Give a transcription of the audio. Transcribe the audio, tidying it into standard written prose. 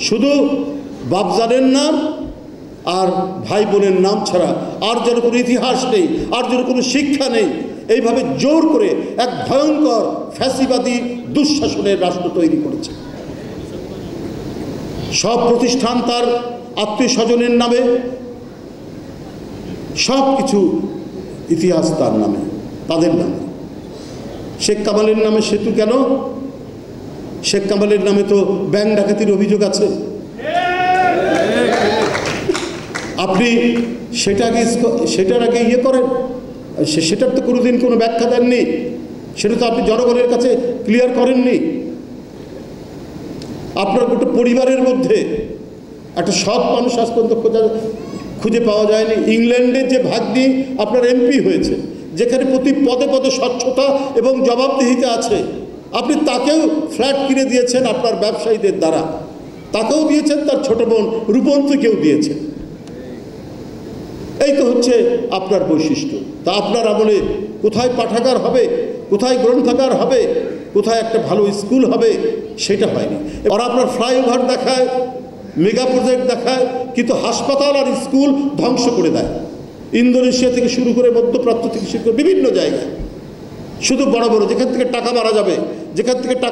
শুধু বাপজানের নাম আর ভাই বোনের নাম ছাড়া আর যেন কোনো ইতিহাস নেই, আর যেন কোনো শিক্ষা নেই, এইভাবে জোর করে এক ভয়ঙ্কর ফ্যাসিবাদী দুঃশাসনের রাষ্ট্র তৈরি করেছে। সব প্রতিষ্ঠান তার আত্মীয় স্বজনের নামে, সব কিছু ইতিহাস তার নামে, তাদের নামে। শেখ কামালের নামে সেতু কেন? শেখ কামালের নামে তো ব্যাংক ডাকাতির অভিযোগ আছে। আপনি সেটার আগে ইয়ে করেন, সেটার তো কোনোদিন কোনো ব্যাখ্যা দেননি, সেটা তো আপনি জনগণের কাছে ক্লিয়ার করেননি। আপনার গোটা পরিবারের মধ্যে একটা সৎ মানুষ আজ পর্যন্ত খুঁজে পাওয়া যায়নি। ইংল্যান্ডের যে ভাগ্নি আপনার এমপি হয়েছে, যেখানে প্রতি পদে পদে স্বচ্ছতা এবং জবাবদিহিতা আছে, আপনি তাকেও ফ্ল্যাট কিনে দিয়েছেন আপনার ব্যবসায়ীদের দ্বারা, তাকেও দিয়েছেন, তার ছোট বোন রূপন্তীকেও দিয়েছেন। এই তো হচ্ছে আপনার বৈশিষ্ট্য। তা আপনার আমলে কোথায় পাঠাগার হবে, কোথায় গ্রন্থাগার হবে, কোথায় একটা ভালো স্কুল হবে, সেটা হয়নি। আর আপনার ফ্লাইওভার দেখায়, মেগা প্রজেক্ট দেখায়, কিন্তু হাসপাতাল আর স্কুল ধ্বংস করে দেয়। ইন্দোনেশিয়া থেকে শুরু করে মধ্যপ্রাচ্য থেকে শুরু করে বিভিন্ন জায়গায় শুধু বড় বড়, যেখান থেকে টাকা মারা যাবে, যেখান থেকে টাকা